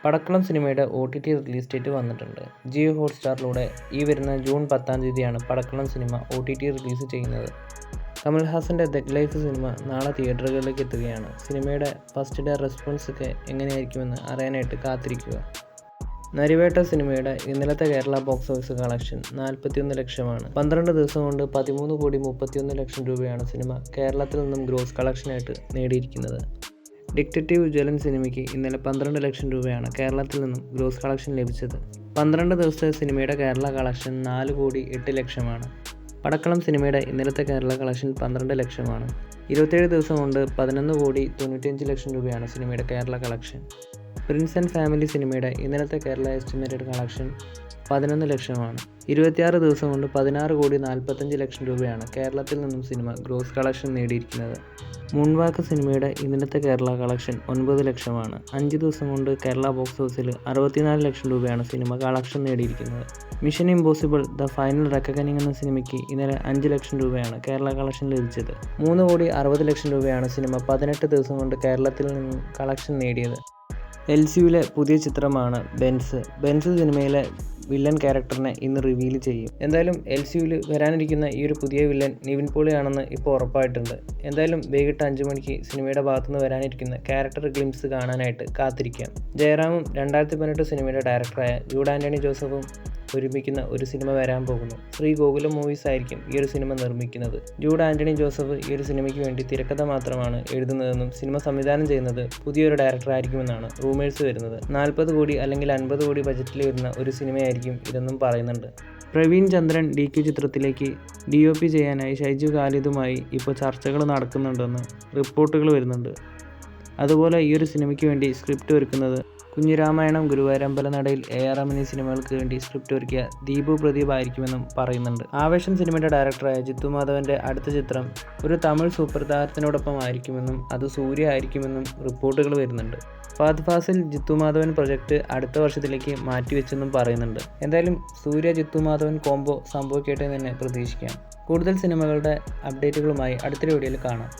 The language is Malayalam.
പടക്കളം സിനിമയുടെ OTT റിലീസ് ഡേറ്റ് വന്നിട്ടുണ്ട്. ജിയോ ഹോട്ട്സ്റ്റാറിലൂടെ ഈ വരുന്ന ജൂൺ 10-ാം തീയതിയാണ് പടക്കളം സിനിമ OTT റിലീസ് ചെയ്യുന്നത്. കമൽഹാസൻ്റെ ദഗ് ലൈഫ് സിനിമ നാളെ തിയേറ്ററുകളിലേക്ക് എത്തുകയാണ്. സിനിമയുടെ ഫസ്റ്റ് ഡേ റെസ്പോൺസ് ഒക്കെ എങ്ങനെയായിരിക്കുമെന്ന് അറിയാനായിട്ട് കാത്തിരിക്കുക. നരിവേട്ട സിനിമയുടെ ഇന്നലത്തെ കേരള ബോക്സ് ഓഫീസ് കളക്ഷൻ 41 ലക്ഷമാണ്. 12 ദിവസം കൊണ്ട് 13,31 ലക്ഷം രൂപയാണ് സിനിമ കേരളത്തിൽ നിന്നും ഗ്രോസ് കളക്ഷനായിട്ട് നേടിയിരിക്കുന്നത്. ഡിറ്റക്റ്റീവ് ജ്വലൻ സിനിമയ്ക്ക് ഇന്നലെ 12 ലക്ഷം രൂപയാണ് കേരളത്തിൽ നിന്നും ഗ്രോസ് കളക്ഷൻ ലഭിച്ചത്. 12 ദിവസത്തെ സിനിമയുടെ കേരള കളക്ഷൻ 4,08 ലക്ഷമാണ്. പടക്കളം സിനിമയുടെ ഇന്നലത്തെ കേരള കളക്ഷൻ 12 ലക്ഷമാണ്. 27 ദിവസം കൊണ്ട് 11,95 ലക്ഷം രൂപയാണ് സിനിമയുടെ Kerala collection. Prince and family സിനിമയുടെ ഇന്നലത്തെ കേരള എസ്റ്റിമേറ്റഡ് കളക്ഷൻ 11 ലക്ഷമാണ്. 26 ദിവസം കൊണ്ട് 16,45 ലക്ഷം രൂപയാണ് കേരളത്തിൽ നിന്നും സിനിമ ഗ്രോസ് കളക്ഷൻ നേടിയിരിക്കുന്നത്. മൂൺവാക്ക് സിനിമയുടെ ഇന്നലത്തെ കേരള കളക്ഷൻ 9 ലക്ഷമാണ്. 5 ദിവസം കൊണ്ട് കേരള ബോക്സ് ഓഫീസിൽ 64 ലക്ഷം രൂപയാണ് സിനിമ കളക്ഷൻ നേടിയിരിക്കുന്നത്. Mission Impossible The Final Reckoning എന്ന സിനിമയ്ക്ക് ഇന്നലെ 5 ലക്ഷം രൂപയാണ് കേരള കളക്ഷൻ ലഭിച്ചത്. 3,60 ലക്ഷം രൂപയാണ് സിനിമ 18 ദിവസം കൊണ്ട് കേരളത്തിൽ നിന്നും കളക്ഷൻ നേടിയത്. LCUവിലെ പുതിയ ചിത്രമാണ് ബെൻസ് സിനിമയിലെ വില്ലൻ ക്യാരക്ടറിനെ ഇന്ന് റിവീൽ ചെയ്യും. എന്തായാലും LCUവിൽ വരാനിരിക്കുന്ന ഈ ഒരു പുതിയ വില്ലൻ നിവിൻ പോളിയാണെന്ന് ഇപ്പോൾ ഉറപ്പായിട്ടുണ്ട്. എന്തായാലും വൈകിട്ട് 5 മണിക്ക് സിനിമയുടെ ഭാഗത്തുനിന്ന് വരാനിരിക്കുന്ന ക്യാരക്ടർ ഗ്ലിംസ് കാണാനായിട്ട് കാത്തിരിക്കാം. ജയറാമും 2018 സിനിമയുടെ ഡയറക്ടറായ ജൂഡ് ആൻ്റണി ജോസഫും ഒരുമിക്കുന്ന ഒരു സിനിമ വരാൻ പോകുന്നു. ശ്രീ ഗോകുലം മൂവീസ് ആയിരിക്കും ഈ ഒരു സിനിമ നിർമ്മിക്കുന്നത്. ജൂഡ് ആൻ്റണി ജോസഫ് ഈ ഒരു സിനിമയ്ക്ക് വേണ്ടി തിരക്കഥ മാത്രമാണ് എഴുതുന്നതെന്നും സിനിമ സംവിധാനം ചെയ്യുന്നത് പുതിയൊരു ഡയറക്ടർ ആയിരിക്കുമെന്നാണ് റൂമേഴ്സ് വരുന്നത്. 40 കോടി അല്ലെങ്കിൽ 50 കോടി ബജറ്റിൽ വരുന്ന ഒരു സിനിമയായിരിക്കും ഇതെന്നും പറയുന്നുണ്ട്. പ്രവീൺ ചന്ദ്രൻ DQ ചിത്രത്തിലേക്ക് DOP ചെയ്യാനായി ഷൈജു ഖാലിദുമായി ഇപ്പോൾ ചർച്ചകൾ നടക്കുന്നുണ്ടെന്ന് റിപ്പോർട്ടുകൾ വരുന്നുണ്ട്. അതുപോലെ ഈ ഒരു സിനിമയ്ക്ക് വേണ്ടി സ്ക്രിപ്റ്റ് ഒരുക്കുന്നത് കുഞ്ഞിരാമായണം, ഗുരുവായൂരമ്പലനടയിൽ AR എന്നീ സിനിമകൾക്ക് വേണ്ടി സ്ക്രിപ്റ്റ് ഒരുക്കിയ ദീപു പ്രദീപ് ആയിരിക്കുമെന്നും പറയുന്നുണ്ട്. ആവേശം സിനിമയുടെ ഡയറക്ടറായ ജിത്തു മാധവൻ്റെ അടുത്ത ചിത്രം ഒരു തമിഴ് സൂപ്പർ താരത്തിനോടൊപ്പം ആയിരിക്കുമെന്നും അത് സൂര്യ ആയിരിക്കുമെന്നും റിപ്പോർട്ടുകൾ വരുന്നുണ്ട്. ഫഹദ് ഫാസിൽ ജിത്തു മാധവൻ പ്രൊജക്റ്റ് അടുത്ത വർഷത്തിലേക്ക് മാറ്റിവെച്ചെന്നും പറയുന്നുണ്ട്. എന്തായാലും സൂര്യ ജിത്തു മാധവൻ കോംബോ സംഭവിക്കട്ടെ എന്ന് തന്നെ പ്രതീക്ഷിക്കാം. കൂടുതൽ സിനിമകളുടെ അപ്ഡേറ്റുകളുമായി അടുത്തൊരു വീഡിയോയിൽ കാണാം.